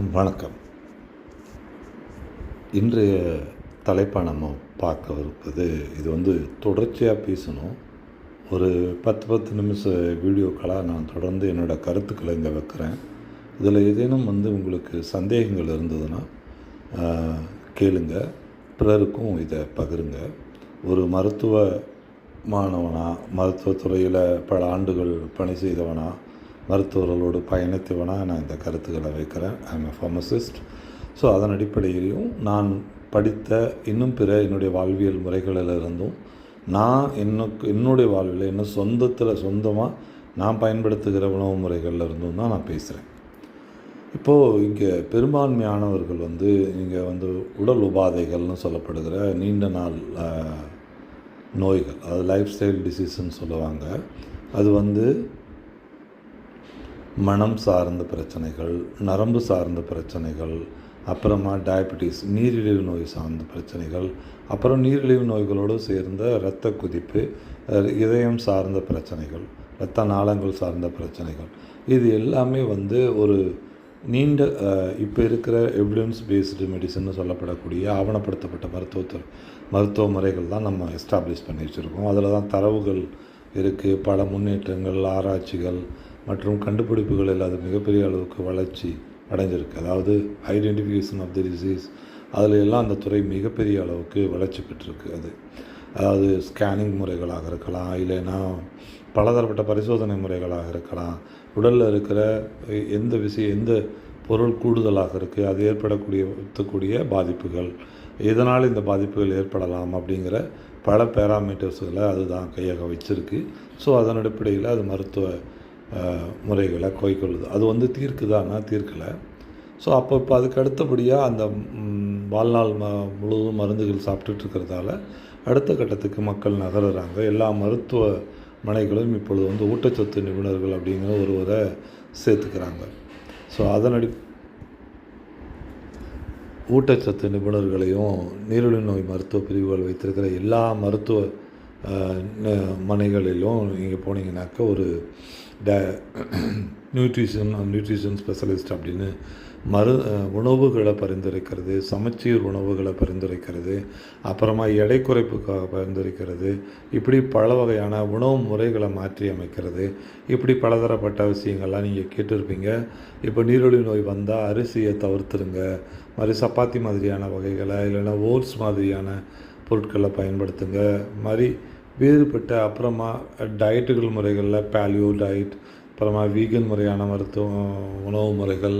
வணக்கம். இன்றைய தலைப்பை நம்ம பார்க்கவிருப்பது, இது தொடர்ச்சியாக பேசணும். ஒரு 10 நிமிஷம் வீடியோக்களாக நான் தொடர்ந்து என்னோடய கருத்துக்களை இங்கே வைக்கிறேன். இதில் ஏதேனும் உங்களுக்கு சந்தேகங்கள் இருந்ததுன்னா கேளுங்க, பிறருக்கும் இதை பகிருங்க. ஒரு மருத்துவ மாணவனா, மருத்துவத்துறையில் பல ஆண்டுகள் பணி செய்தவனா, மருத்துவர்களோடு பயணித்தவனா நான் இந்த கருத்துக்களை வைக்கிறேன். I am a pharmacist. So அதன் அடிப்படையிலையும் நான் படித்த இன்னும் பிற என்னுடைய வாழ்வியல் முறைகளிலிருந்தும் நான் என்னுடைய வாழ்வில் சொந்தமாக நான் பயன்படுத்துகிற உணவு முறைகளிலிருந்தும் தான் நான் பேசுகிறேன். இப்போது இங்கே பெரும்பான்மையானவர்கள் இங்கே உடல் உபாதைகள்னு சொல்லப்படுகிற நீண்ட நாள் நோய்கள், அது லைஃப் ஸ்டைல் டிசீஸ்ன்னு சொல்லுவாங்க. அது மனம் சார்ந்த பிரச்சனைகள், நரம்பு சார்ந்த பிரச்சனைகள், அப்புறமா டயபெட்டிஸ், நீரிழிவு நோய் சார்ந்த பிரச்சனைகள், அப்புறம் நீரிழிவு நோய்களோடு சேர்ந்த இரத்த கொதிப்பு, இதயம் சார்ந்த பிரச்சனைகள், இரத்த நாளங்கள் சார்ந்த பிரச்சனைகள், இது எல்லாமே ஒரு நீண்ட இப்போ இருக்கிற எவிடன்ஸ் பேஸ்டு மெடிசன்னு சொல்லப்படக்கூடிய ஆவணப்படுத்தப்பட்ட மருத்துவ முறைகள் தான் நம்ம எஸ்டாப்ளிஷ் பண்ணி வச்சுருக்கோம். அதில் தான் தரவுகள் இருக்குது. பல முன்னேற்றங்கள், ஆராய்ச்சிகள் மற்றும் கண்டுபிடிப்புகளில் அது மிகப்பெரிய அளவுக்கு வளர்ச்சி அடைஞ்சிருக்கு. அதாவது ஐடென்டிஃபிகேஷன் ஆஃப் தி டிசீஸ், அதில் எல்லாம் அந்த துறை மிகப்பெரிய அளவுக்கு வளர்ச்சி பெற்றிருக்கு. அதாவது ஸ்கேனிங் முறைகளாக இருக்கலாம், இல்லைன்னா பலதரப்பட்ட பரிசோதனை முறைகளாக இருக்கலாம். உடலில் இருக்கிற எந்த பொருள் கூடுதலாக இருக்குது, அது ஏற்படக்கூடிய பாதிப்புகள், இதனால் இந்த பாதிப்புகள் ஏற்படலாம் அப்படிங்கிற பல பேராமீட்டர்ஸ்களை அதுதான் கையாக வச்சுருக்கு. ஸோ அதன் அடிப்படையில் அது மருத்துவ முறைகளை கைக்கொள்ளுது. அது தீர்க்குதானா? தீர்க்கலை. ஸோ இப்போ அதுக்கு அடுத்தபடியாக அந்த வாழ்நாள் முழுவதும் மருந்துகள் சாப்பிட்டுட்ருக்கிறதால அடுத்த கட்டத்துக்கு மக்கள் நகருறாங்க. எல்லா மருத்துவமனைகளும் இப்பொழுது ஊட்டச்சத்து நிபுணர்கள் அப்படிங்கிற ஒருவரை சேர்த்துக்கிறாங்க. ஸோ ஊட்டச்சத்து நிபுணர்களையும் நீரிழிவு நோய் மருத்துவ பிரிவுகள் வைத்திருக்கிற எல்லா மருத்துவ மனைகளிலும் நீங்கள் போனீங்கன்னாக்க ஒரு நியூட்ரிஷன் ஸ்பெஷலிஸ்ட் அப்படின்னு உணவுகளை பரிந்துரைக்கிறது, சமச்சீர் உணவுகளை பரிந்துரைக்கிறது, அப்புறமா எடை குறைப்புக்காக பரிந்துரைக்கிறது, இப்படி பல வகையான உணவு முறைகளை மாற்றி அமைக்கிறது, இப்படி பலதரப்பட்ட விஷயங்கள்லாம் நீங்கள் கேட்டிருப்பீங்க. இப்போ நீரிழிவு நோய் வந்தால் அரிசியை தவிர்த்துருங்க, மாதிரி சப்பாத்தி மாதிரியான வகைகளை, இல்லைன்னா ஓட்ஸ் மாதிரியான பொருட்களை பயன்படுத்துங்க, மாதிரி வேறுபட்ட அப்புறமா டயட்டுகள் முறைகளில் பேலியோ டயட், அப்புறமா வீகன் முறையான உணவு முறைகள்,